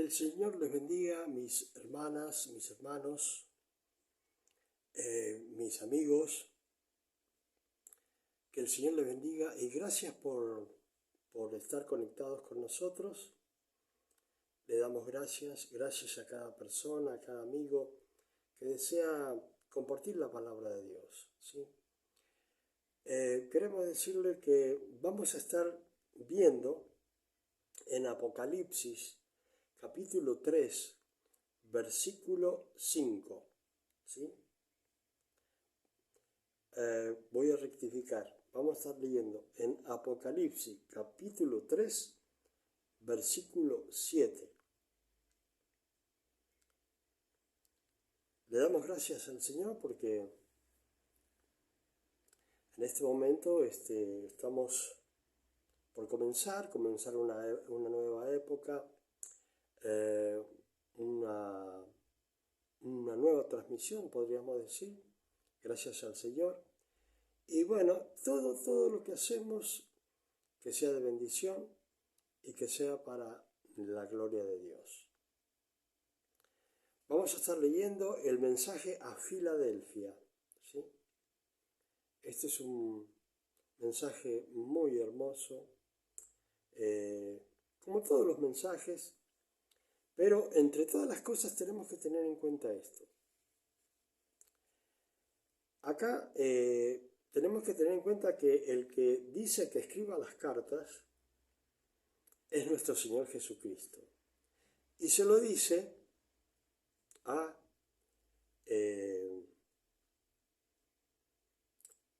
Que el Señor les bendiga, mis hermanas, mis hermanos, mis amigos. Que el Señor les bendiga y gracias por estar conectados con nosotros. Le damos gracias a cada persona, a cada amigo que desea compartir la palabra de Dios, ¿sí? Queremos decirle que vamos a estar viendo en Apocalipsis, capítulo 3, versículo 5, ¿sí? Voy a rectificar. Vamos a estar leyendo en Apocalipsis, capítulo 3, versículo 7. Le damos gracias al Señor porque en este momento estamos por comenzar una nueva época, una nueva transmisión, podríamos decir, gracias al Señor. Y bueno, todo lo que hacemos, que sea de bendición y que sea para la gloria de Dios. Vamos a estar leyendo el mensaje a Filadelfia, ¿sí? Este es un mensaje muy hermoso, como todos los mensajes, pero entre todas las cosas tenemos que tener en cuenta esto. Acá tenemos que tener en cuenta que el que dice que escriba las cartas es nuestro Señor Jesucristo. Y se lo dice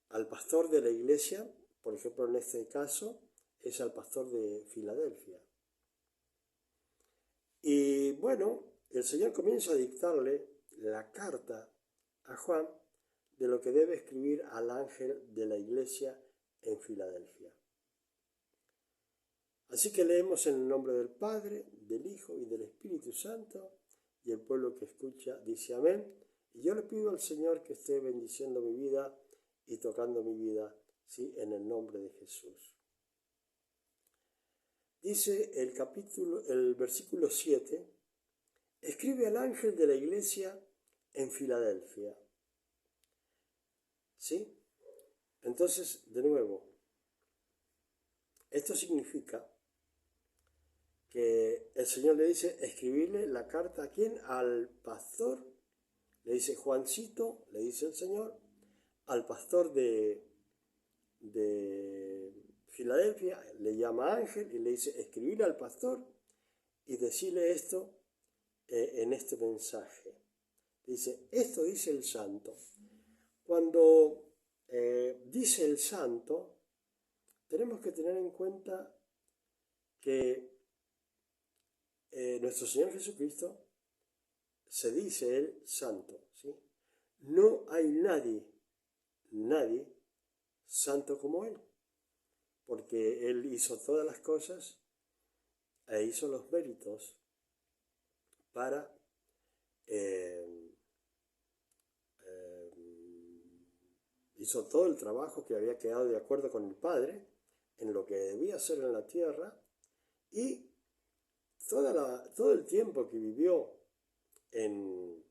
al pastor de la iglesia, por ejemplo en este caso es al pastor de Filadelfia. Y bueno, el Señor comienza a dictarle la carta a Juan de lo que debe escribir al ángel de la iglesia en Filadelfia. Así que leemos en el nombre del Padre, del Hijo y del Espíritu Santo, y el pueblo que escucha dice amén. Y yo le pido al Señor que esté bendiciendo mi vida y tocando mi vida, ¿sí? En el nombre de Jesús. Dice el versículo 7, escribe al ángel de la iglesia en Filadelfia. ¿Sí? Entonces, de nuevo, esto significa que el Señor le dice escribirle la carta ¿a quién? Al pastor, le dice Juancito, le dice el Señor, al pastor de Filadelfia, le llama ángel y le dice escribirle al pastor y decirle esto en este mensaje. Dice, esto dice el santo. Cuando dice el santo, tenemos que tener en cuenta que nuestro Señor Jesucristo se dice Él santo, ¿sí? No hay nadie santo como Él, porque Él hizo todas las cosas e hizo los méritos para hizo todo el trabajo que había quedado de acuerdo con el Padre en lo que debía hacer en la tierra, y todo el tiempo que vivió en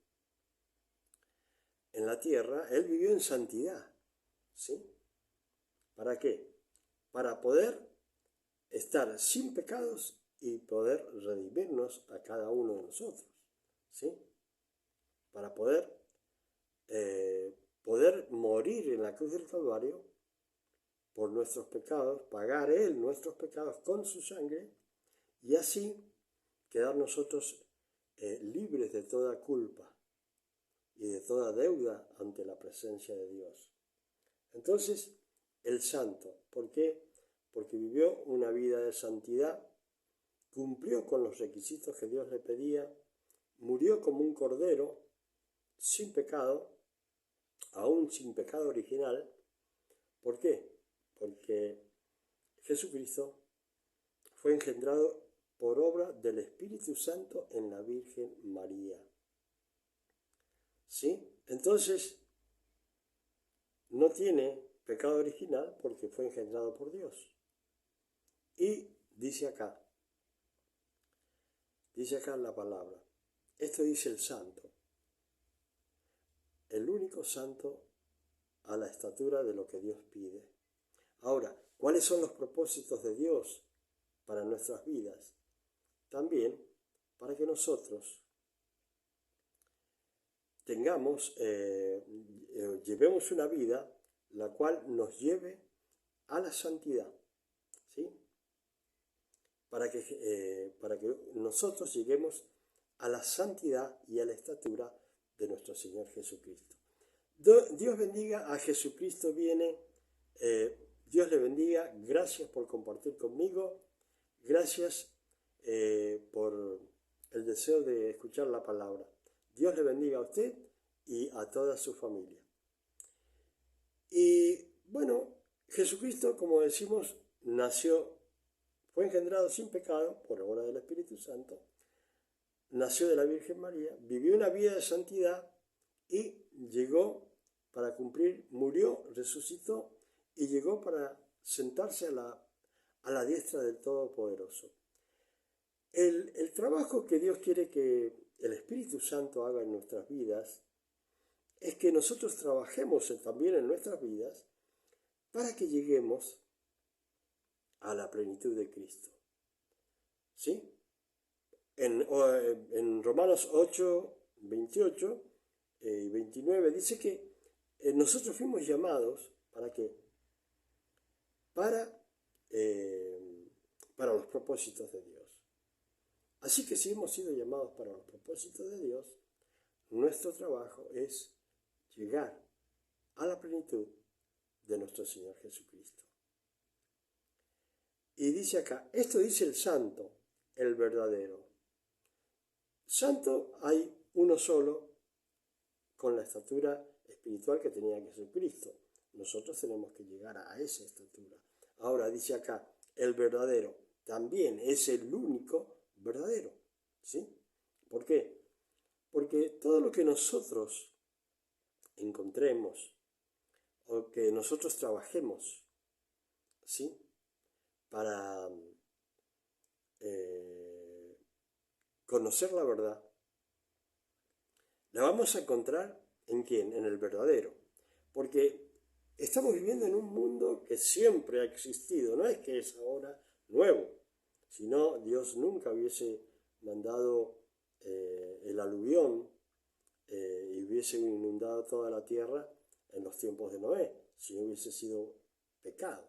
la tierra, Él vivió en santidad, ¿sí? ¿Para qué? Para poder estar sin pecados y poder redimirnos a cada uno de nosotros, ¿sí? Para poder morir en la cruz del Calvario por nuestros pecados, pagar Él nuestros pecados con su sangre y así quedar nosotros libres de toda culpa y de toda deuda ante la presencia de Dios. Entonces, el santo, ¿por qué? Porque vivió una vida de santidad, cumplió con los requisitos que Dios le pedía, murió como un cordero, sin pecado, aún sin pecado original. ¿Por qué? Porque Jesucristo fue engendrado por obra del Espíritu Santo en la Virgen María. ¿Sí? Entonces, no tiene pecado original porque fue engendrado por Dios. Y dice acá, Dice acá la palabra. Esto dice el santo. El único santo a la estatura de lo que Dios pide. Ahora, ¿cuáles son los propósitos de Dios para nuestras vidas? También para que nosotros llevemos una vida la cual nos lleve a la santidad, ¿sí? Para que nosotros lleguemos a la santidad y a la estatura de nuestro Señor Jesucristo. Dios bendiga a Jesucristo viene. Dios le bendiga. Gracias por compartir conmigo. Gracias por el deseo de escuchar la palabra. Dios le bendiga a usted y a toda su familia. Y bueno, Jesucristo, como decimos, fue engendrado sin pecado por obra del Espíritu Santo, nació de la Virgen María, vivió una vida de santidad y llegó para cumplir, murió, resucitó y llegó para sentarse a la diestra del Todopoderoso. El trabajo que Dios quiere que el Espíritu Santo haga en nuestras vidas es que nosotros trabajemos también en nuestras vidas para que lleguemos a la plenitud de Cristo. ¿Sí? En Romanos 8, 28 y 29 dice que nosotros fuimos llamados ¿para qué? Para los propósitos de Dios. Así que si hemos sido llamados para los propósitos de Dios, nuestro trabajo es llegar a la plenitud de nuestro Señor Jesucristo. Y dice acá, esto dice el santo, el verdadero. Santo hay uno solo con la estatura espiritual que tenía Jesucristo. Nosotros tenemos que llegar a esa estatura. Ahora dice acá, el verdadero también es el único verdadero. ¿Sí? ¿Por qué? Porque todo lo que nosotros encontremos o que nosotros trabajemos, ¿sí? Para conocer la verdad, la vamos a encontrar ¿en quién? En el verdadero. Porque estamos viviendo en un mundo que siempre ha existido, no es que es ahora nuevo, sino Dios nunca hubiese mandado el aluvión y hubiese inundado toda la tierra en los tiempos de Noé, si no hubiese sido pecado.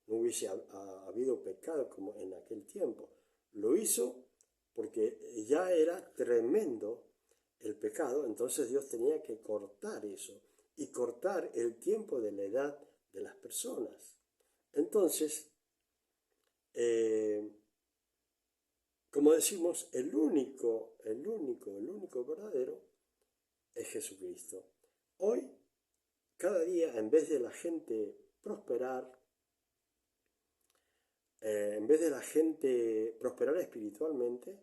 No hubiese habido pecado como en aquel tiempo. Lo hizo porque ya era tremendo el pecado, entonces Dios tenía que cortar eso y cortar el tiempo de la edad de las personas. Entonces, como decimos, el único verdadero es Jesucristo. Hoy, cada día, en vez de la gente prosperar, espiritualmente,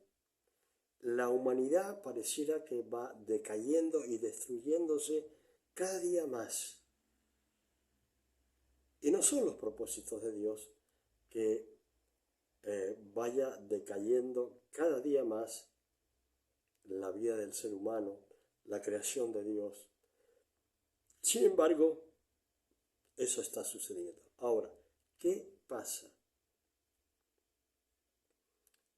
la humanidad pareciera que va decayendo y destruyéndose cada día más. Y no son los propósitos de Dios que vaya decayendo cada día más la vida del ser humano, la creación de Dios. Sin embargo, eso está sucediendo. Ahora, ¿qué pasa?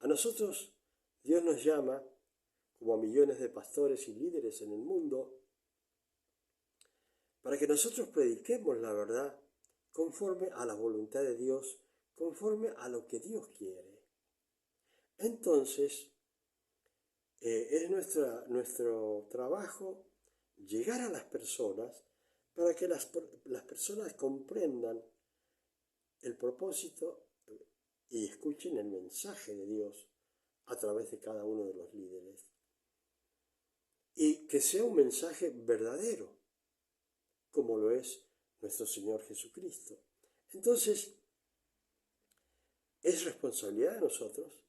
A nosotros Dios nos llama, como a millones de pastores y líderes en el mundo, para que nosotros prediquemos la verdad conforme a la voluntad de Dios, conforme a lo que Dios quiere. Entonces, es nuestro trabajo llegar a las personas para que las personas comprendan el propósito y escuchen el mensaje de Dios a través de cada uno de los líderes. Y que sea un mensaje verdadero, como lo es nuestro Señor Jesucristo. Entonces, es responsabilidad de nosotros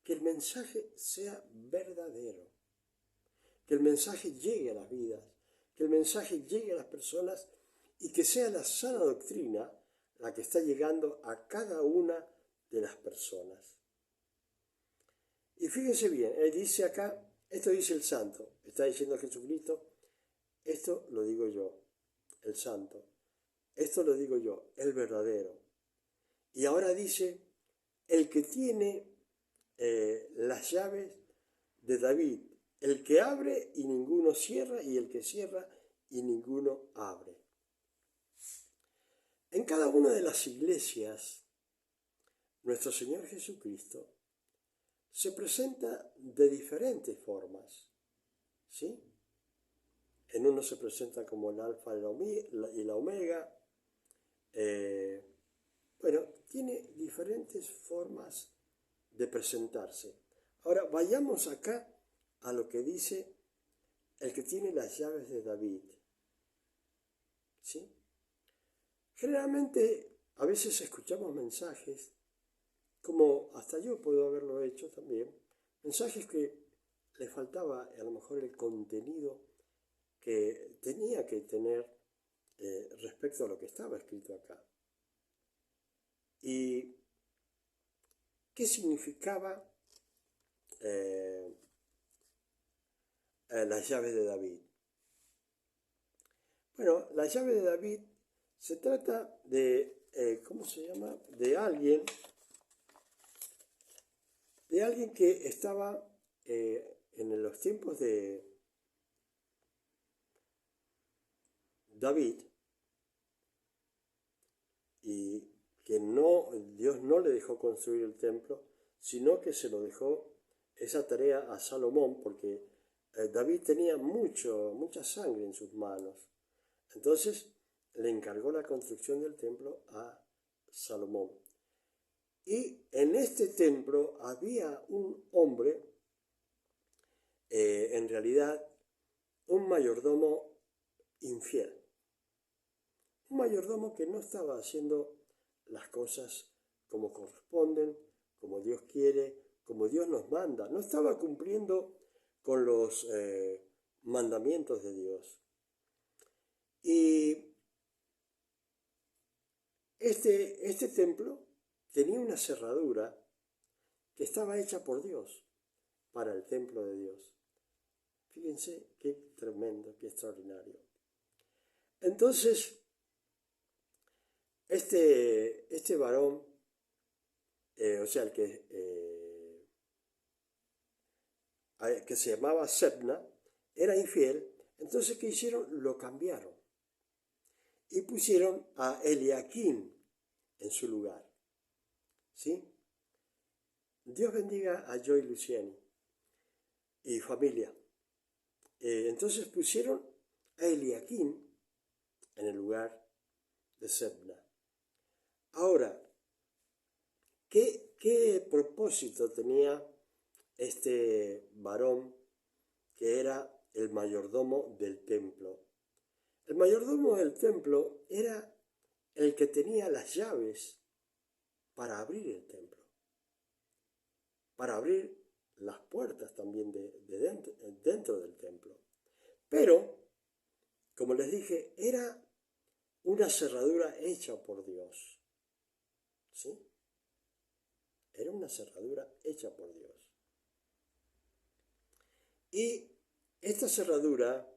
que el mensaje sea verdadero, que el mensaje llegue a las vidas, que el mensaje llegue a las personas y que sea la sana doctrina la que está llegando a cada una de las personas. Y fíjense bien, él dice acá, esto dice el santo, está diciendo Jesucristo, esto lo digo yo, el santo, esto lo digo yo, el verdadero. Y ahora dice, el que tiene las llaves de David, el que abre y ninguno cierra, y el que cierra y ninguno abre. En cada una de las iglesias, nuestro Señor Jesucristo se presenta de diferentes formas, ¿sí? En uno se presenta como el alfa y la omega. Bueno, tiene diferentes formas de presentarse. Ahora vayamos acá a lo que dice el que tiene las llaves de David, ¿sí? Generalmente a veces escuchamos mensajes, como hasta yo puedo haberlo hecho también, mensajes que le faltaba a lo mejor el contenido que tenía que tener respecto a lo que estaba escrito acá. ¿Y qué significaba las llaves de David? Bueno, la llave de David se trata de, ¿cómo se llama? De alguien que estaba en los tiempos de David y que no, Dios no le dejó construir el templo, sino que se lo dejó esa tarea a Salomón, porque David tenía mucha sangre en sus manos. Entonces le encargó la construcción del templo a Salomón. Y en este templo había un hombre, en realidad un mayordomo infiel. Un mayordomo que no estaba haciendo las cosas como corresponden, como Dios quiere, como Dios nos manda. No estaba cumpliendo con los mandamientos de Dios. Y este templo tenía una cerradura que estaba hecha por Dios para el templo de Dios. Fíjense qué tremendo, qué extraordinario. Entonces, este varón, o sea, el que se llamaba Sebna, era infiel. Entonces, ¿qué hicieron? Lo cambiaron y pusieron a Eliaquim en su lugar. ¿Sí? Dios bendiga a Joy Luciani y familia. Entonces pusieron a Eliaquim en el lugar de Sebna. Ahora, ¿qué propósito tenía este varón que era el mayordomo del templo? El mayordomo del templo era el que tenía las llaves para abrir el templo, para abrir las puertas también dentro del templo. Pero, como les dije, era una cerradura hecha por Dios. ¿Sí? Era una cerradura hecha por Dios. Y esta cerradura,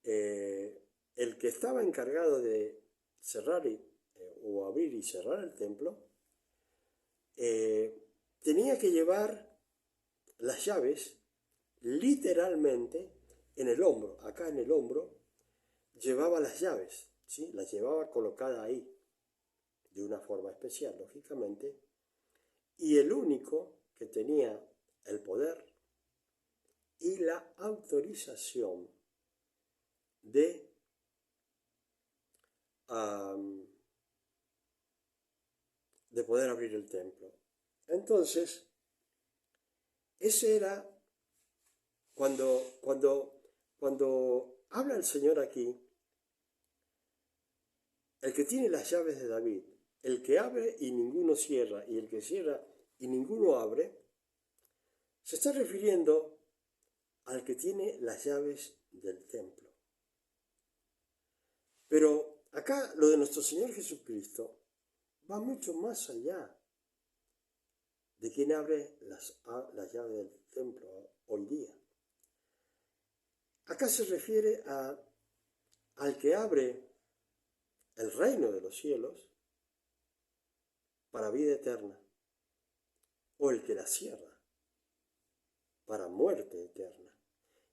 el que estaba encargado de cerrar o abrir y cerrar el templo, tenía que llevar las llaves literalmente en el hombro. Acá en el hombro llevaba las llaves, ¿sí? Las llevaba colocada ahí, de una forma especial, lógicamente. Y el único que tenía el poder y la autorización de poder abrir el templo. Entonces, ese era cuando habla el Señor aquí, el que tiene las llaves de David, el que abre y ninguno cierra, y el que cierra y ninguno abre, se está refiriendo al que tiene las llaves del templo. Pero acá lo de nuestro Señor Jesucristo va mucho más allá. de quien abre las llaves del templo hoy día. Acá se refiere al que abre el reino de los cielos para vida eterna, o el que la cierra para muerte eterna.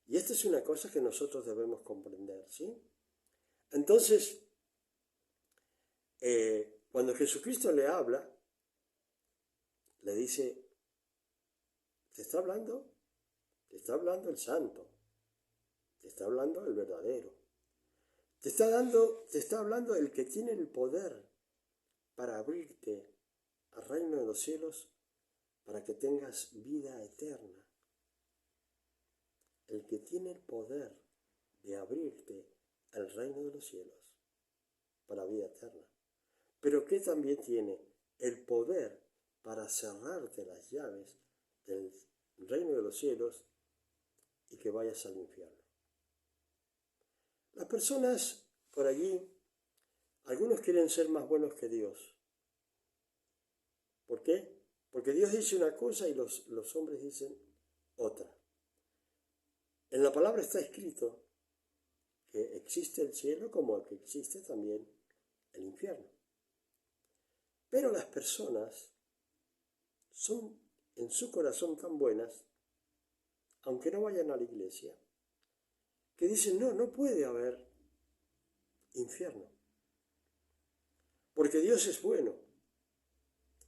Y esta es una cosa que nosotros debemos comprender, ¿sí? Entonces, cuando Jesucristo le habla, le dice, te está hablando el santo, te está hablando el verdadero, te está hablando el que tiene el poder para abrirte al reino de los cielos para que tengas vida eterna. El que tiene el poder de abrirte al reino de los cielos para vida eterna, pero que también tiene el poder para cerrarte las llaves del reino de los cielos y que vayas al infierno. Las personas por allí, algunos quieren ser más buenos que Dios. ¿Por qué? Porque Dios dice una cosa y los hombres dicen otra. En la palabra está escrito que existe el cielo como que existe también el infierno. Pero las personas son en su corazón tan buenas, aunque no vayan a la iglesia, que dicen, no puede haber infierno, porque Dios es bueno,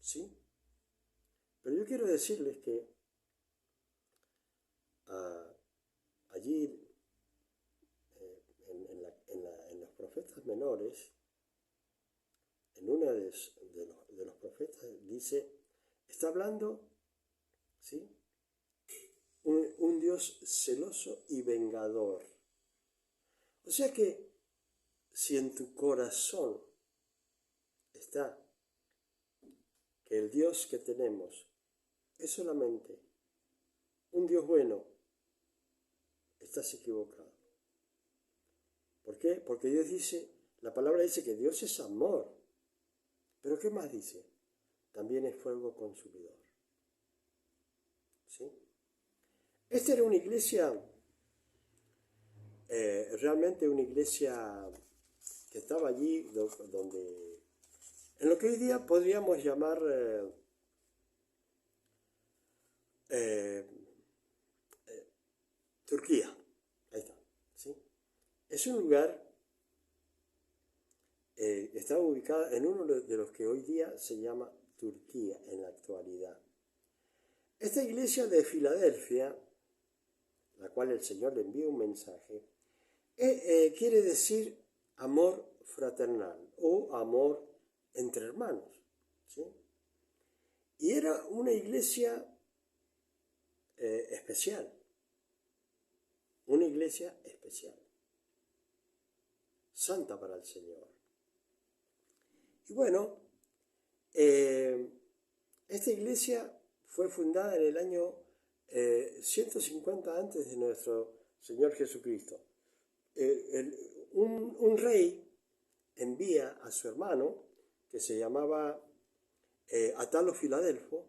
¿sí? Pero yo quiero decirles que allí, en los profetas menores, en uno de los profetas dice, está hablando, ¿sí?, un Dios celoso y vengador. O sea que si en tu corazón está que el Dios que tenemos es solamente un Dios bueno, estás equivocado. ¿Por qué? Porque Dios dice, la palabra dice que Dios es amor. Pero ¿qué más dice? También es fuego consumidor. ¿Sí? Esta era una iglesia, realmente una iglesia que estaba allí donde, en lo que hoy día podríamos llamar Turquía. Ahí está. ¿Sí? Es un lugar, estaba ubicada en uno de los que hoy día se llama Turquía en la actualidad. Esta iglesia de Filadelfia, la cual el Señor le envía un mensaje, quiere decir amor fraternal o amor entre hermanos, ¿sí? Y era una iglesia especial, santa para el Señor. Y bueno, esta iglesia fue fundada en el año 150 antes de nuestro Señor Jesucristo. Un rey envía a su hermano, que se llamaba Atalo Filadelfo,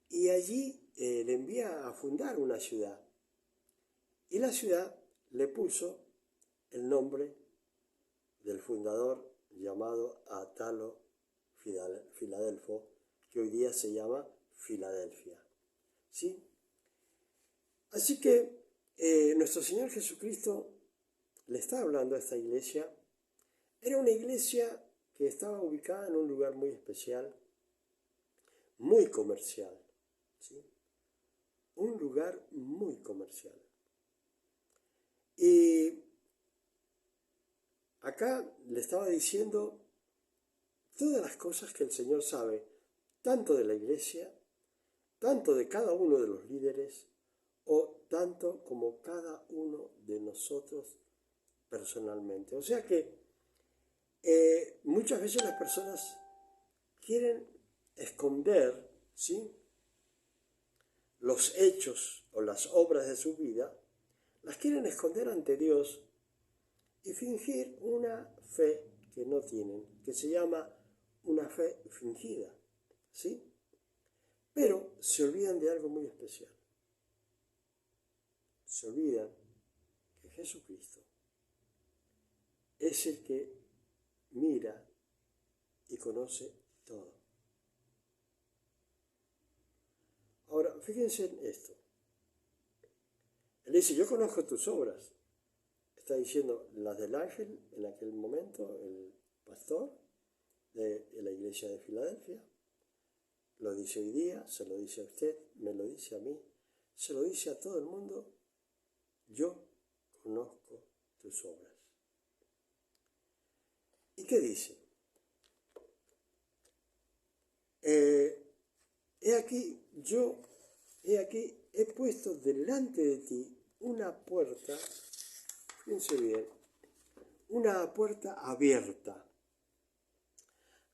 y allí le envía a fundar una ciudad. Y la ciudad le puso el nombre del fundador llamado Atalo Filadelfo, que hoy día se llama Filadelfia. ¿Sí? Así que nuestro Señor Jesucristo le está hablando a esta iglesia. Era una iglesia que estaba ubicada en un lugar muy especial, muy comercial, ¿sí? Un lugar muy comercial. Y acá le estaba diciendo todas las cosas que el Señor sabe, tanto de la iglesia, tanto de cada uno de los líderes, o tanto como cada uno de nosotros personalmente. O sea que muchas veces las personas quieren esconder, ¿sí?, los hechos o las obras de su vida, las quieren esconder ante Dios y fingir una fe que no tienen, que se llama una fe fingida, ¿sí? Pero se olvidan de algo muy especial. Se olvidan que Jesucristo es el que mira y conoce todo. Ahora, fíjense en esto. Él dice, yo conozco tus obras. Está diciendo las del ángel en aquel momento, el pastor de la iglesia de Filadelfia. Lo dice hoy día, se lo dice a usted, me lo dice a mí, se lo dice a todo el mundo. Yo conozco tus obras. ¿Y qué dice? He aquí, he puesto delante de ti una puerta, fíjense bien, una puerta abierta,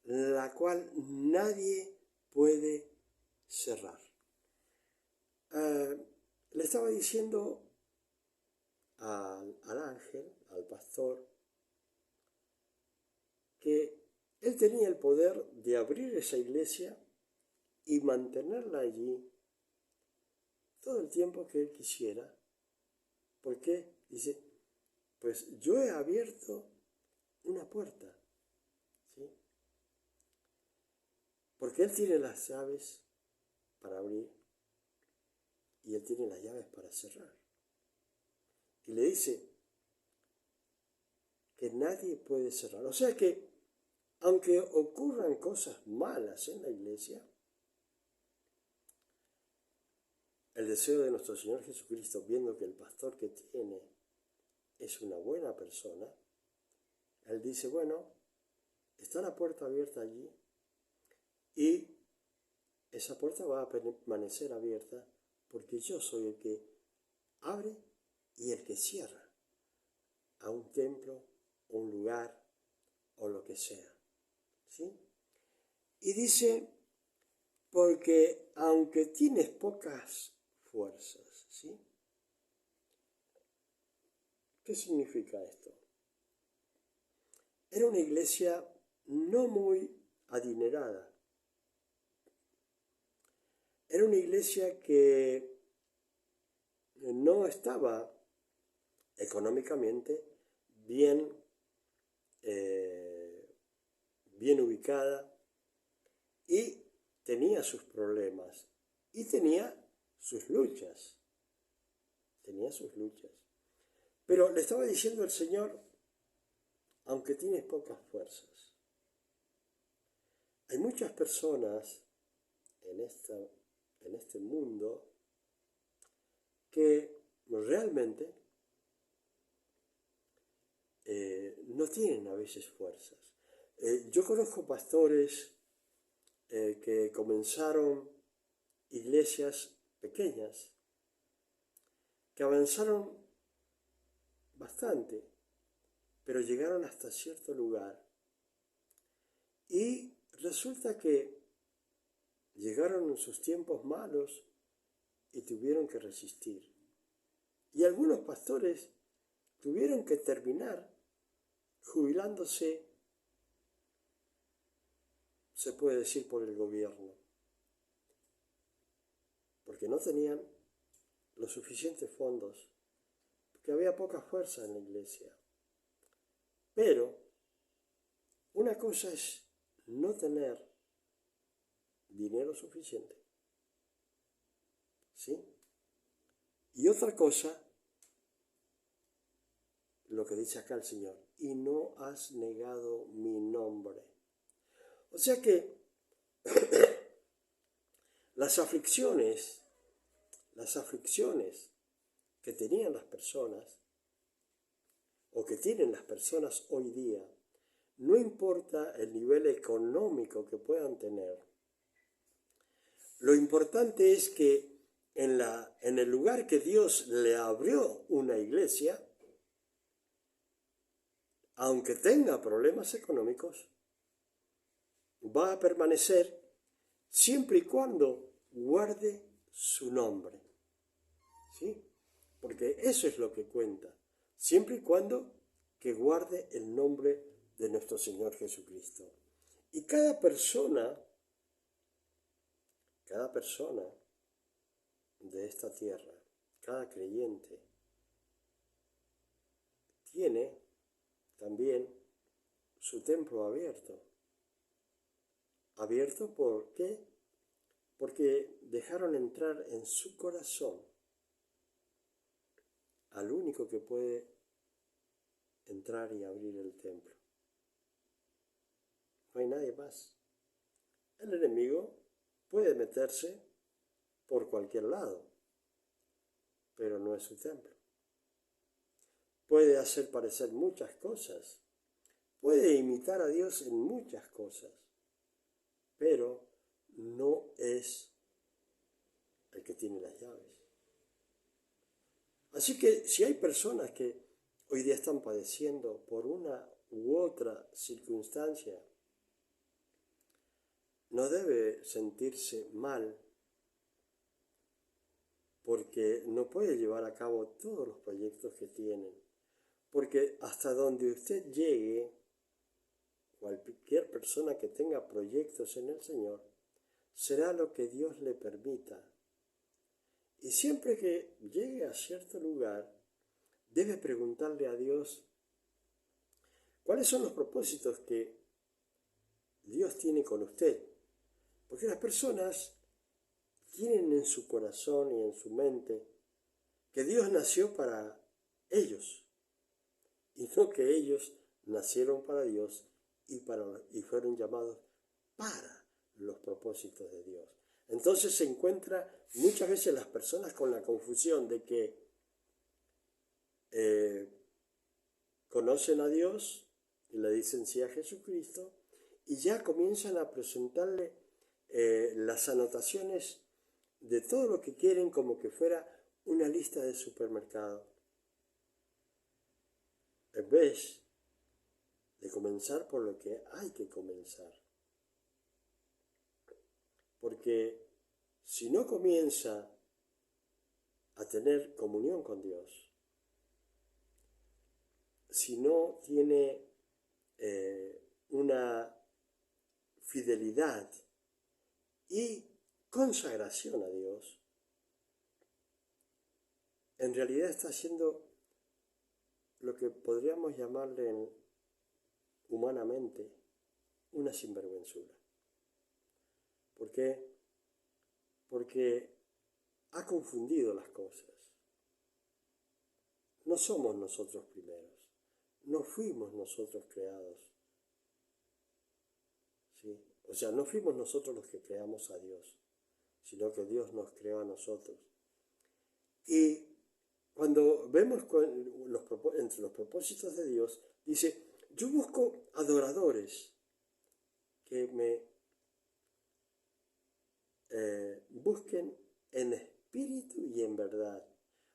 la cual nadie puede cerrar. Le estaba diciendo al ángel, al pastor, que él tenía el poder de abrir esa iglesia y mantenerla allí todo el tiempo que él quisiera. ¿Por qué? Dice, pues yo he abierto una puerta, ¿sí? Porque él tiene las llaves para abrir y él tiene las llaves para cerrar. Y le dice que nadie puede cerrar. O sea que, aunque ocurran cosas malas en la iglesia, el deseo de nuestro Señor Jesucristo, viendo que el pastor que tiene es una buena persona, él dice, bueno, está la puerta abierta allí y esa puerta va a permanecer abierta porque yo soy el que abre y el que cierra a un templo, un lugar o lo que sea, ¿sí? Y dice, porque aunque tienes pocas fuerzas, ¿sí? ¿Qué significa esto? Era una iglesia no muy adinerada. Era una iglesia que no estaba económicamente bien ubicada y tenía sus problemas y tenía sus luchas. Pero le estaba diciendo el Señor, aunque tienes pocas fuerzas, hay muchas personas en este mundo que realmente no tienen a veces fuerzas. Yo conozco pastores que comenzaron iglesias pequeñas, que avanzaron bastante, pero llegaron hasta cierto lugar y resulta que llegaron en sus tiempos malos y tuvieron que resistir. Y algunos pastores tuvieron que terminar jubilándose, se puede decir, por el gobierno, porque no tenían los suficientes fondos, porque había poca fuerza en la iglesia. Pero una cosa es no tener dinero suficiente, ¿sí? Y otra cosa, lo que dice acá el Señor, y no has negado mi nombre. O sea que las aflicciones que tenían las personas, o que tienen las personas hoy día, no importa el nivel económico que puedan tener. Lo importante es que en el lugar que Dios le abrió una iglesia, aunque tenga problemas económicos, va a permanecer siempre y cuando guarde su nombre, ¿sí? Porque eso es lo que cuenta, siempre y cuando que guarde el nombre de nuestro Señor Jesucristo. Y cada persona cada persona de esta tierra, cada creyente, tiene también su templo abierto. ¿Abierto por qué? Porque dejaron entrar en su corazón al único que puede entrar y abrir el templo. No hay nadie más. El enemigo puede meterse por cualquier lado, pero no es su templo. Puede hacer parecer muchas cosas, puede imitar a Dios en muchas cosas, pero no es el que tiene las llaves. Así que si hay personas que hoy día están padeciendo por una u otra circunstancia, no debe sentirse mal porque no puede llevar a cabo todos los proyectos que tienen. Porque hasta donde usted llegue, cualquier persona que tenga proyectos en el Señor, será lo que Dios le permita. Y siempre que llegue a cierto lugar, debe preguntarle a Dios cuáles son los propósitos que Dios tiene con usted. Porque las personas tienen en su corazón y en su mente que Dios nació para ellos y no que ellos nacieron para Dios y fueron llamados para los propósitos de Dios. Entonces se encuentra muchas veces las personas con la confusión de que conocen a Dios y le dicen sí a Jesucristo y ya comienzan a presentarle las anotaciones de todo lo que quieren como que fuera una lista de supermercado. En vez de comenzar por lo que hay que comenzar. Porque si no comienza a tener comunión con Dios, si no tiene una fidelidad y consagración a Dios, en realidad está haciendo lo que podríamos llamarle humanamente una sinvergüenzura. ¿Por qué? Porque ha confundido las cosas. No somos nosotros primeros, no fuimos nosotros creados. ¿Sí? O sea, no fuimos nosotros los que creamos a Dios, sino que Dios nos creó a nosotros. Y cuando vemos entre los propósitos de Dios, dice, yo busco adoradores que me busquen en espíritu y en verdad.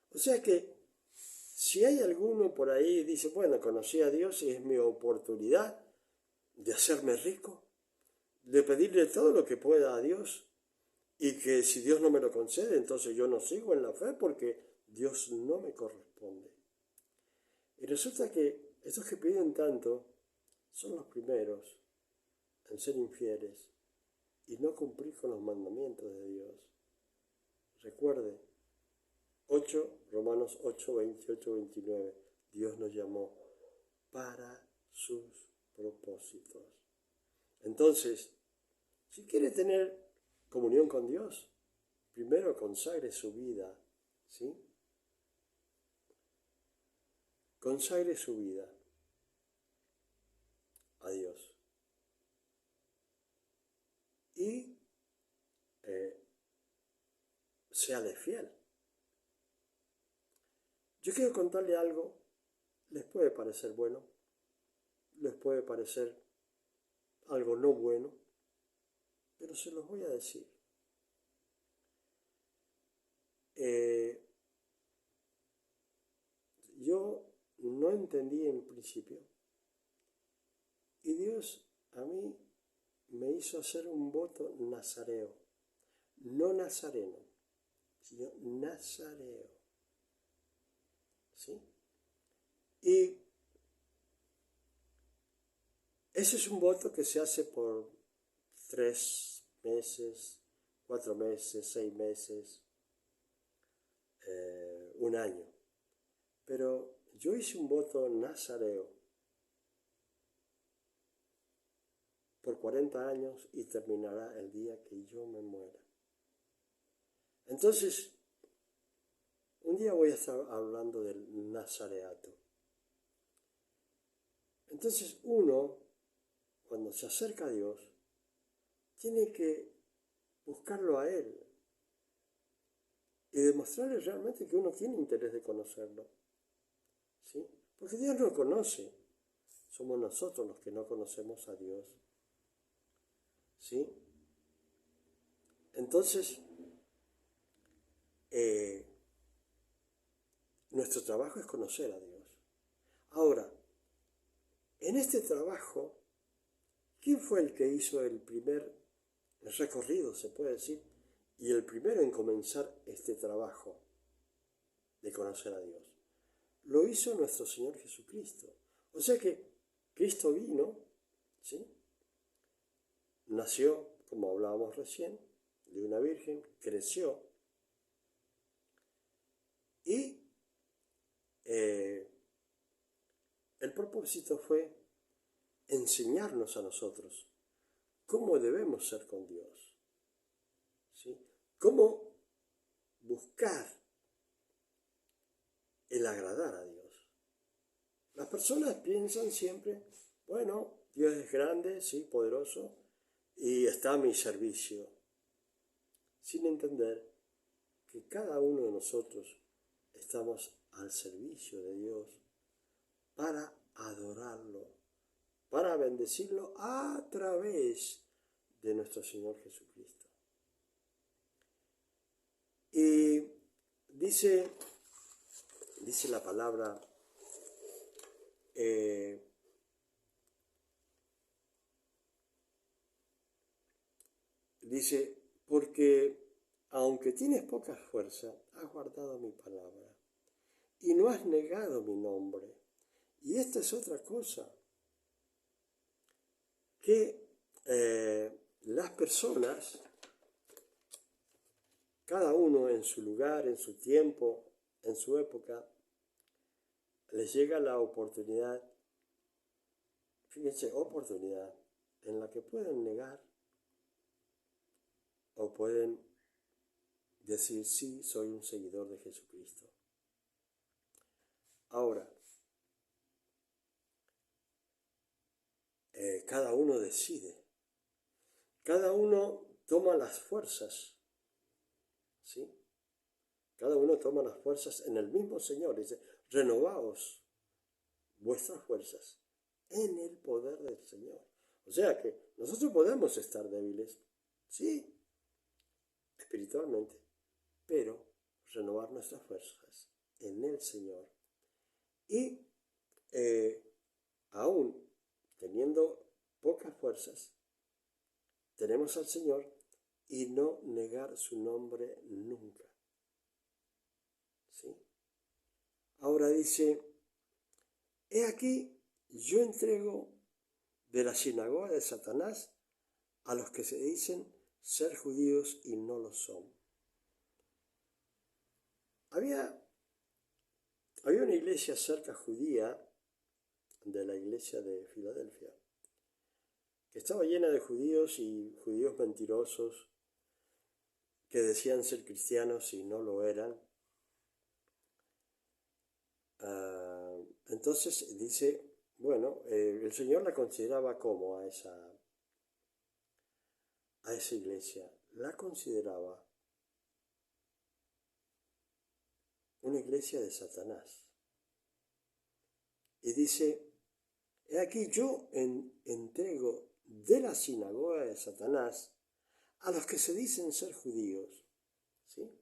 O sea que si hay alguno por ahí que dice, bueno, conocí a Dios y es mi oportunidad de hacerme rico, de pedirle todo lo que pueda a Dios, y que si Dios no me lo concede, entonces yo no sigo en la fe porque Dios no me corresponde. Y resulta que estos que piden tanto son los primeros en ser infieles y no cumplir con los mandamientos de Dios. Recuerde, Romanos 8, 28, 29, Dios nos llamó para sus propósitos. Entonces, si quiere tener comunión con Dios, primero consagre su vida, ¿sí? Consagre su vida a Dios. Y séale fiel. Yo quiero contarle algo, les puede parecer bueno, les puede parecer algo no bueno, pero se los voy a decir. Yo no entendí en principio y Dios a mí me hizo hacer un voto nazareo, no nazareno, sino nazareo, ¿sí? Y ese es un voto que se hace por 3 meses, 4 meses, 6 meses, un año. Pero yo hice un voto nazareo por 40 años y terminará el día que yo me muera. Entonces, un día voy a estar hablando del nazareato. Entonces uno, cuando se acerca a Dios, tiene que buscarlo a Él y demostrarle realmente que uno tiene interés de conocerlo. ¿Sí? Porque Dios no conoce, somos nosotros los que no conocemos a Dios. ¿Sí? Entonces, nuestro trabajo es conocer a Dios. Ahora, en este trabajo, ¿quién fue el que hizo el primer recorrido, se puede decir, y el primero en comenzar este trabajo de conocer a Dios? Lo hizo nuestro Señor Jesucristo. O sea que Cristo vino, ¿sí? Nació, como hablábamos recién, de una virgen, creció y el propósito fue enseñarnos a nosotros cómo debemos ser con Dios, ¿sí? Cómo buscar el agradar a Dios. Las personas piensan siempre, bueno, Dios es grande, sí, poderoso, y está a mi servicio, sin entender que cada uno de nosotros estamos al servicio de Dios para adorarlo, para bendecirlo a través de nuestro Señor Jesucristo. Y dice la palabra, dice, porque aunque tienes poca fuerza, has guardado mi palabra y no has negado mi nombre. Y esta es otra cosa, que las personas, cada uno en su lugar, en su tiempo, en su época, les llega la oportunidad, fíjense, oportunidad en la que pueden negar o pueden decir, sí, soy un seguidor de Jesucristo. Ahora, cada uno decide, cada uno toma las fuerzas, ¿sí? Cada uno toma las fuerzas en el mismo Señor. Dice, renovaos vuestras fuerzas en el poder del Señor. O sea que nosotros podemos estar débiles, sí, espiritualmente, pero renovar nuestras fuerzas en el Señor. Y aún teniendo pocas fuerzas, tenemos al Señor y no negar su nombre nunca. ¿Sí? Ahora dice, he aquí, yo entrego de la sinagoga de Satanás a los que se dicen ser judíos y no lo son. Había una iglesia cerca judía de la iglesia de Filadelfia, que estaba llena de judíos y judíos mentirosos que decían ser cristianos y no lo eran. Entonces dice, bueno, el Señor la consideraba como a esa iglesia, la consideraba una iglesia de Satanás. Y dice, he aquí yo entrego de la sinagoga de Satanás a los que se dicen ser judíos. ¿Sí?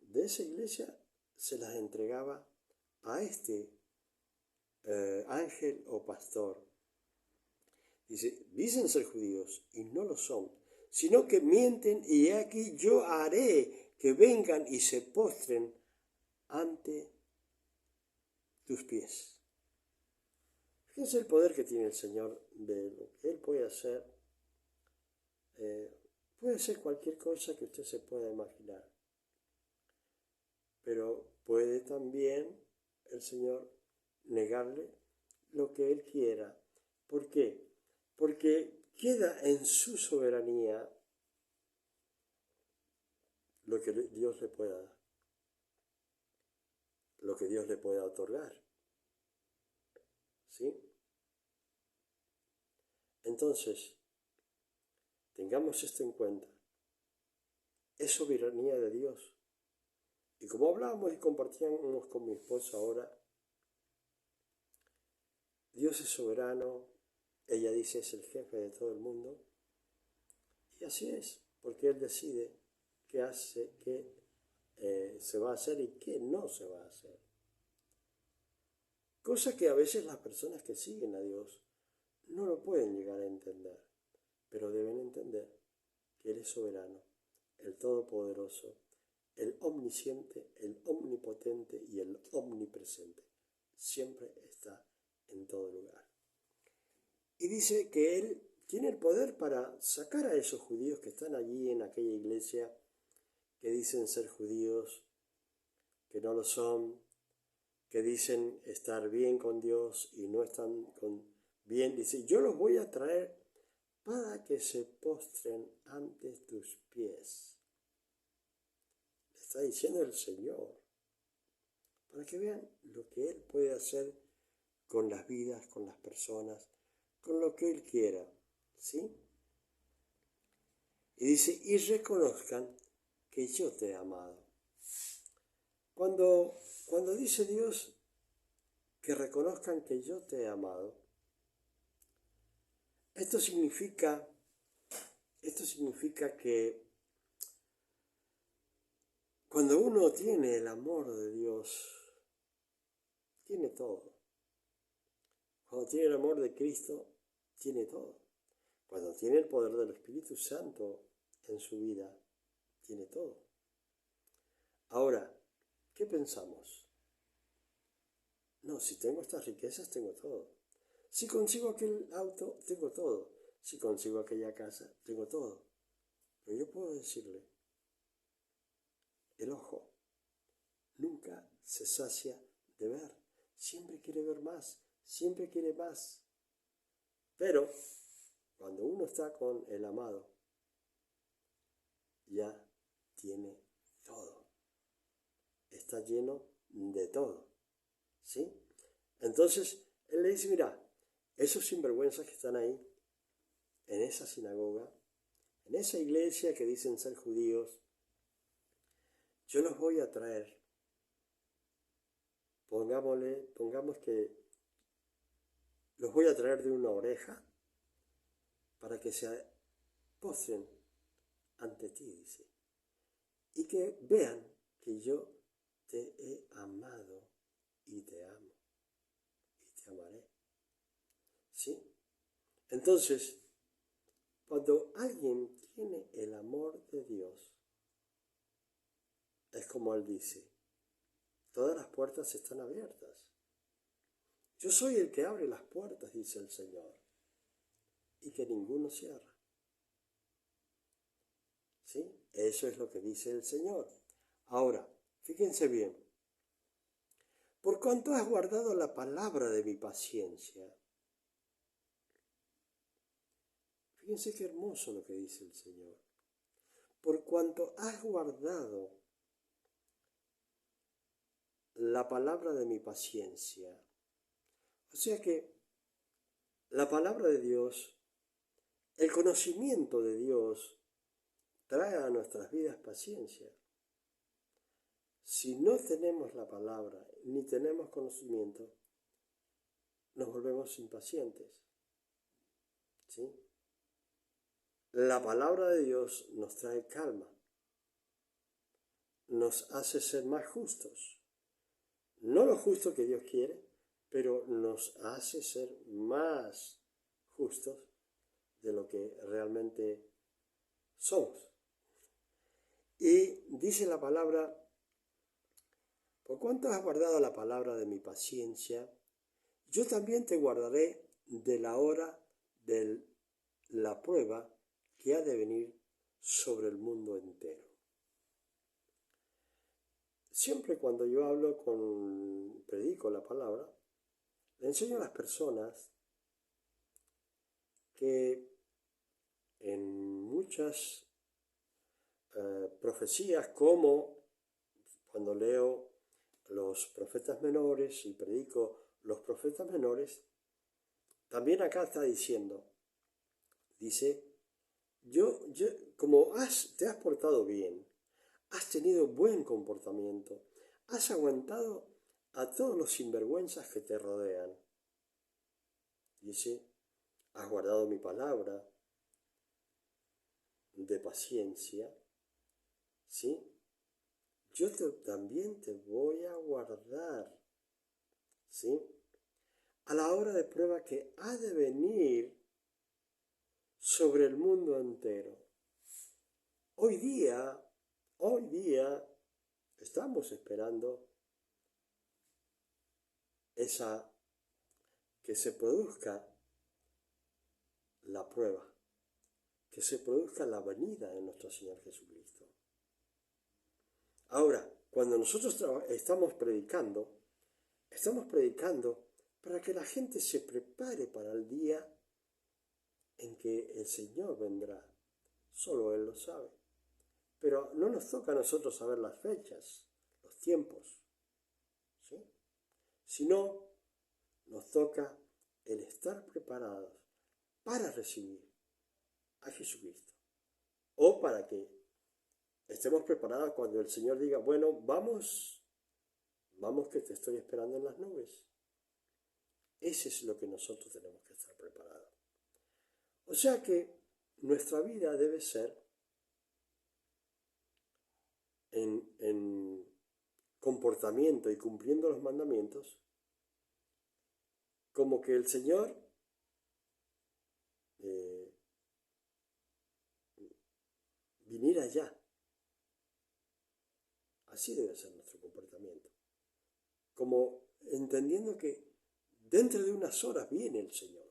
De esa iglesia se las entregaba a este ángel o pastor. Dice, dicen ser judíos y no lo son, sino que mienten, y he aquí yo haré que vengan y se postren ante tus pies. Fíjense el poder que tiene el Señor de lo que Él puede hacer puede ser cualquier cosa que usted se pueda imaginar. Pero puede también el Señor negarle lo que Él quiera. ¿Por qué? Porque queda en su soberanía lo que Dios le pueda dar, lo que Dios le pueda otorgar. ¿Sí? Entonces, tengamos esto en cuenta. Es soberanía de Dios. Y como hablábamos y compartíamos con mi esposa ahora, Dios es soberano, ella dice es el jefe de todo el mundo, y así es, porque Él decide qué hace, qué se va a hacer y qué no se va a hacer. Cosa que a veces las personas que siguen a Dios no lo pueden llegar a entender, pero deben entender que Él es soberano, el Todopoderoso, el omnisciente, el omnipotente y el omnipresente. Siempre está en todo lugar. Y dice que Él tiene el poder para sacar a esos judíos que están allí en aquella iglesia, que dicen ser judíos, que no lo son, que dicen estar bien con Dios y no están bien. Dice, yo los voy a traer para que se postren ante tus pies. Le está diciendo el Señor, para que vean lo que Él puede hacer con las vidas, con las personas, con lo que Él quiera, ¿sí? Y dice, y reconozcan que yo te he amado. Cuando dice Dios que reconozcan que yo te he amado, esto significa que cuando uno tiene el amor de Dios, tiene todo. Cuando tiene el amor de Cristo, tiene todo. Cuando tiene el poder del Espíritu Santo en su vida, tiene todo. Ahora, ¿qué pensamos? No, si tengo estas riquezas, tengo todo. Si consigo aquel auto, tengo todo. Si consigo aquella casa, tengo todo. Pero yo puedo decirle, el ojo nunca se sacia de ver. Siempre quiere ver más, siempre quiere más. Pero cuando uno está con el amado, ya tiene todo. Está lleno de todo. ¿Sí? Entonces, él le dice, mira, esos sinvergüenzas que están ahí, en esa sinagoga, en esa iglesia que dicen ser judíos, yo los voy a traer. Pongamos que los voy a traer de una oreja para que se postren ante ti, dice, y que vean que yo te he amado y te amo y te amaré. ¿Sí? Entonces, cuando alguien tiene el amor de Dios, es como Él dice, todas las puertas están abiertas. Yo soy el que abre las puertas, dice el Señor, y que ninguno cierra. ¿Sí? Eso es lo que dice el Señor. Ahora, fíjense bien. Por cuanto has guardado la palabra de mi paciencia. Fíjense qué hermoso lo que dice el Señor. Por cuanto has guardado la palabra de mi paciencia. O sea que la palabra de Dios, el conocimiento de Dios, trae a nuestras vidas paciencia. Si no tenemos la palabra ni tenemos conocimiento, nos volvemos impacientes. ¿Sí? La palabra de Dios nos trae calma, nos hace ser más justos. No lo justo que Dios quiere, pero nos hace ser más justos de lo que realmente somos. Y dice la palabra, por cuanto has guardado la palabra de mi paciencia, yo también te guardaré de la hora de la prueba que ha de venir sobre el mundo entero. Siempre cuando yo predico la palabra, le enseño a las personas que en muchas profecías, como cuando leo los profetas menores y predico los profetas menores, también acá está diciendo, dice, como te has portado bien, has tenido buen comportamiento, has aguantado a todos los sinvergüenzas que te rodean. Dice, has guardado mi palabra de paciencia, ¿sí? También te voy a guardar, ¿sí? A la hora de prueba que ha de venir sobre el mundo entero. Hoy día, estamos esperando que se produzca la prueba, que se produzca la venida de nuestro Señor Jesucristo. Ahora, cuando nosotros estamos predicando para que la gente se prepare para el día en que el Señor vendrá. Solo Él lo sabe. Pero no nos toca a nosotros saber las fechas, los tiempos, ¿sí? Sino nos toca el estar preparados para recibir a Jesucristo. O para que estemos preparados cuando el Señor diga, bueno, vamos que te estoy esperando en las nubes. Ese es lo que nosotros tenemos que estar preparados. O sea que nuestra vida debe ser en comportamiento y cumpliendo los mandamientos, como que el Señor viniera ya. Así debe ser nuestro comportamiento. Como entendiendo que dentro de unas horas viene el Señor.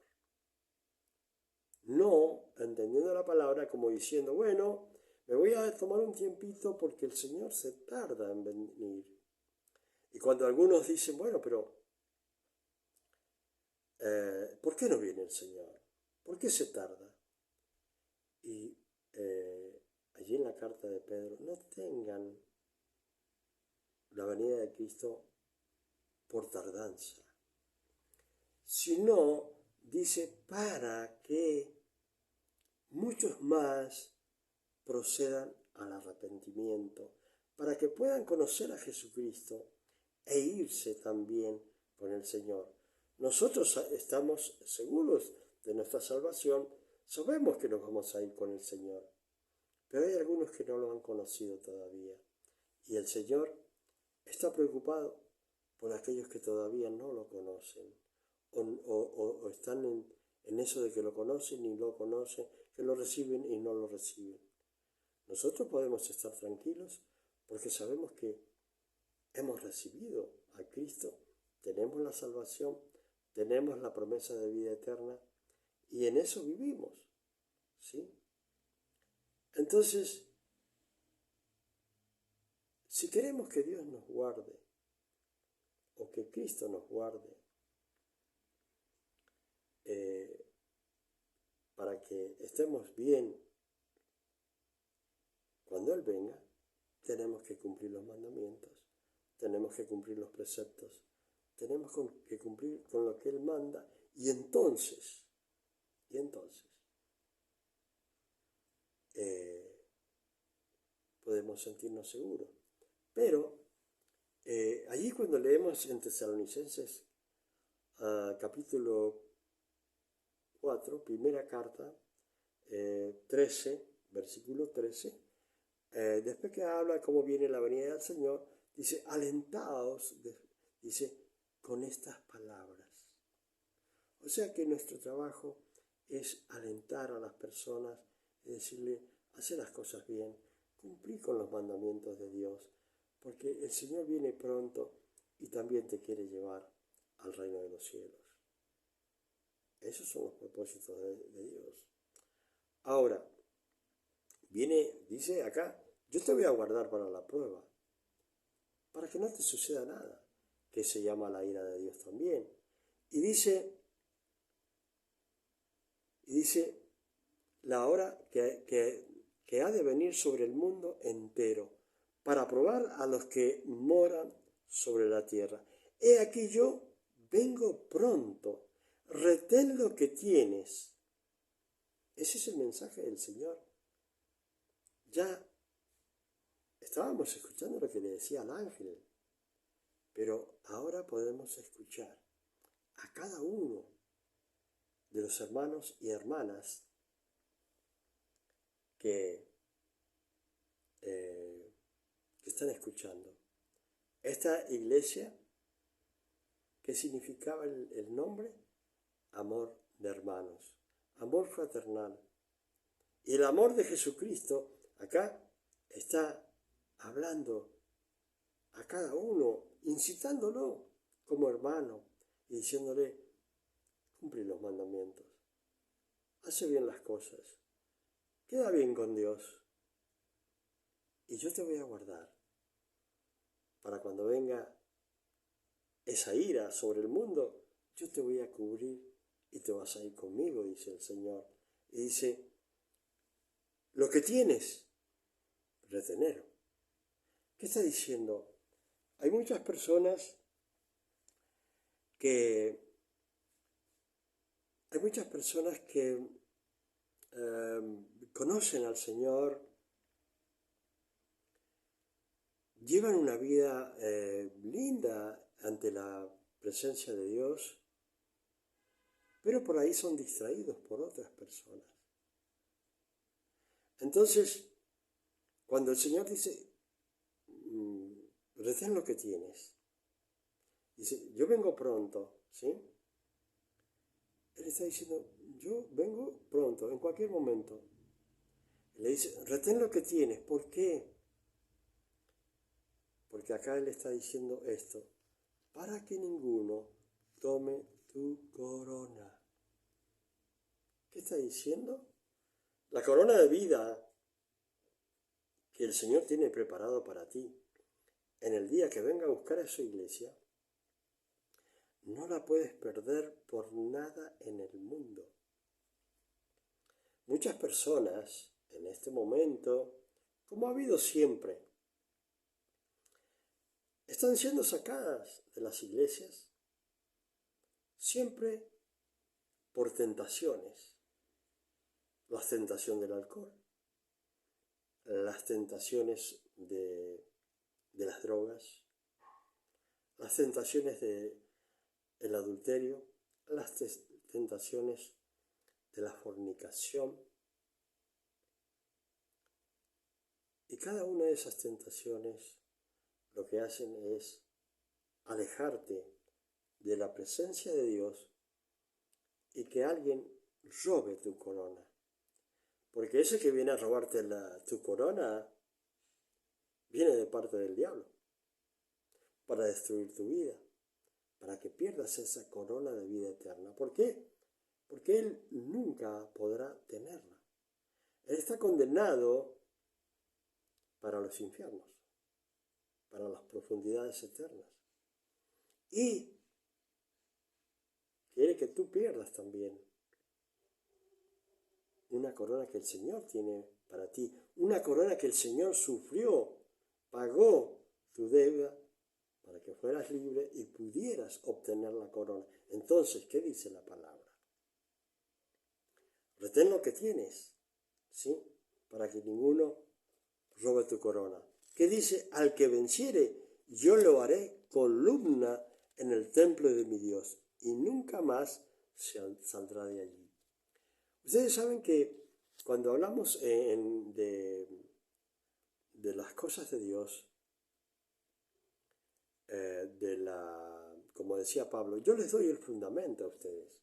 No entendiendo la palabra como diciendo, bueno, me voy a tomar un tiempito porque el Señor se tarda en venir. Y cuando algunos dicen, bueno, pero ¿por qué no viene el Señor? ¿Por qué se tarda? Y allí en la carta de Pedro, no tengan la venida de Cristo por tardanza, sino, dice, para que muchos más procedan al arrepentimiento, para que puedan conocer a Jesucristo e irse también con el Señor. Nosotros estamos seguros de nuestra salvación, sabemos que nos vamos a ir con el Señor, pero hay algunos que no lo han conocido todavía. Y el Señor está preocupado por aquellos que todavía no lo conocen, o están en eso de que lo conocen y no lo conocen, que lo reciben y no lo reciben. Nosotros podemos estar tranquilos porque sabemos que hemos recibido a Cristo, tenemos la salvación, tenemos la promesa de vida eterna y en eso vivimos, ¿sí? Entonces, si queremos que Dios nos guarde o que Cristo nos guarde, para que estemos bien cuando Él venga, tenemos que cumplir los mandamientos, tenemos que cumplir los preceptos, tenemos que cumplir con lo que Él manda y entonces podemos sentirnos seguros. Pero allí cuando leemos en Tesalonicenses capítulo 4, primera carta, 13, versículo 13, después que habla cómo viene la venida del Señor, dice, alentaos, dice, con estas palabras. O sea que nuestro trabajo es alentar a las personas y decirle, hacer las cosas bien, cumplir con los mandamientos de Dios, porque el Señor viene pronto y también te quiere llevar al reino de los cielos. Esos son los propósitos de Dios. Ahora, dice acá, yo te voy a guardar para la prueba, para que no te suceda nada, que se llama la ira de Dios también. Y dice la hora que ha de venir sobre el mundo entero, para probar a los que moran sobre la tierra. He aquí yo vengo pronto, retén lo que tienes. Ese es el mensaje del Señor. Ya estábamos escuchando lo que le decía al ángel, pero ahora podemos escuchar a cada uno de los hermanos y hermanas que están escuchando. Esta iglesia, ¿qué significaba el nombre? Amor de hermanos, amor fraternal. Y el amor de Jesucristo acá está hablando a cada uno, incitándolo como hermano y diciéndole, cumple los mandamientos, hace bien las cosas, queda bien con Dios y yo te voy a guardar para cuando venga esa ira sobre el mundo, yo te voy a cubrir y te vas a ir conmigo, dice el Señor. Y dice, lo que tienes, retenerlo. ¿Qué está diciendo? Hay muchas personas que conocen al Señor, llevan una vida linda ante la presencia de Dios, pero por ahí son distraídos por otras personas. Entonces, cuando el Señor dice, retén lo que tienes, dice, yo vengo pronto, ¿sí? Él está diciendo, yo vengo pronto, en cualquier momento. Le dice, retén lo que tienes. ¿Por qué? Porque acá Él está diciendo esto, para que ninguno tome tu corona. ¿Qué está diciendo? La corona de vida que el Señor tiene preparado para ti en el día que venga a buscar a su iglesia, no la puedes perder por nada en el mundo. Muchas personas en este momento, como ha habido siempre, están siendo sacadas de las iglesias siempre por tentaciones. La tentación del alcohol, las tentaciones de las drogas, las tentaciones del adulterio, las tentaciones de la fornicación. Y cada una de esas tentaciones lo que hacen es alejarte de la presencia de Dios y que alguien robe tu corona. Porque ese que viene a robarte tu corona viene de parte del diablo para destruir tu vida, para que pierdas esa corona de vida eterna. ¿Por qué? Porque él nunca podrá tenerla. Él está condenado para los infiernos, para las profundidades eternas. Y quiere que tú pierdas también una corona que el Señor tiene para ti, una corona que el Señor sufrió, pagó tu deuda para que fueras libre y pudieras obtener la corona. Entonces, ¿qué dice la palabra? Retén lo que tienes, ¿sí? Para que ninguno robe tu corona. ¿Qué dice? Al que venciere, yo lo haré columna en el templo de mi Dios y nunca más saldrá de allí. Ustedes saben que cuando hablamos de las cosas de Dios, como decía Pablo, yo les doy el fundamento a ustedes.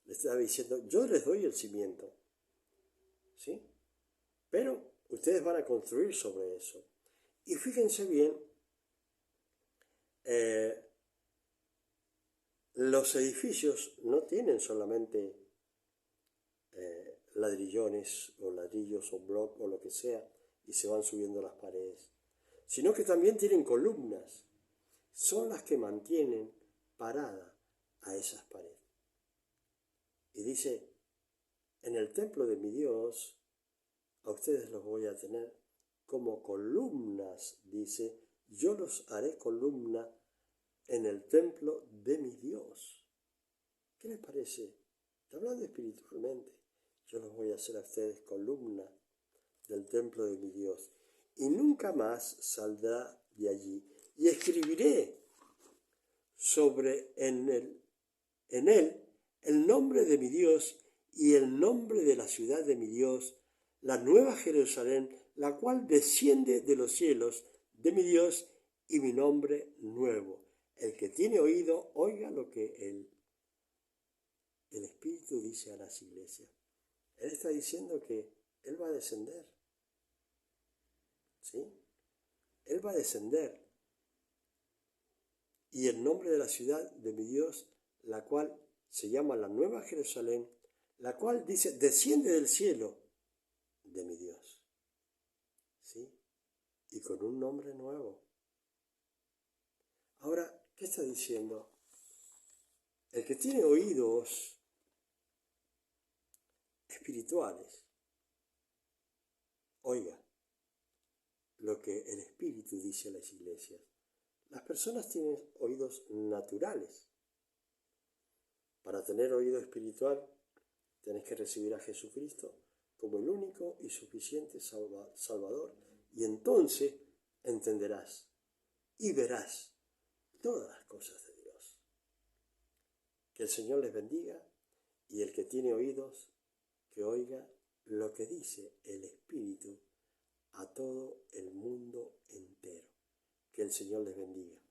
Les estaba diciendo, yo les doy el cimiento, ¿sí? Pero ustedes van a construir sobre eso. Y fíjense bien, los edificios no tienen solamente ladrillones o ladrillos o bloc o lo que sea y se van subiendo las paredes, sino que también tienen columnas. Son las que mantienen parada a esas paredes. Y dice, en el templo de mi Dios, a ustedes los voy a tener como columnas, dice, yo los haré columna en el templo de mi Dios. ¿Qué les parece? Está hablando espiritualmente. Yo los voy a hacer a ustedes columna del templo de mi Dios. Y nunca más saldrá de allí. Y escribiré en él el nombre de mi Dios y el nombre de la ciudad de mi Dios, la nueva Jerusalén, la cual desciende de los cielos de mi Dios, y mi nombre nuevo. El que tiene oído, oiga lo que el Espíritu dice a las iglesias. Él está diciendo que Él va a descender. ¿Sí? Él va a descender. Y el nombre de la ciudad de mi Dios, la cual se llama la Nueva Jerusalén, la cual dice, desciende del cielo de mi Dios. ¿Sí? Y con un nombre nuevo. Ahora, ¿qué está diciendo? El que tiene oídos espirituales, oiga lo que el Espíritu dice a las iglesias. Las personas tienen oídos naturales. Para tener oído espiritual, tenés que recibir a Jesucristo como el único y suficiente Salvador. Y entonces entenderás y verás todas las cosas de Dios. Que el Señor les bendiga, y el que tiene oídos, que oiga lo que dice el Espíritu a todo el mundo entero. Que el Señor les bendiga.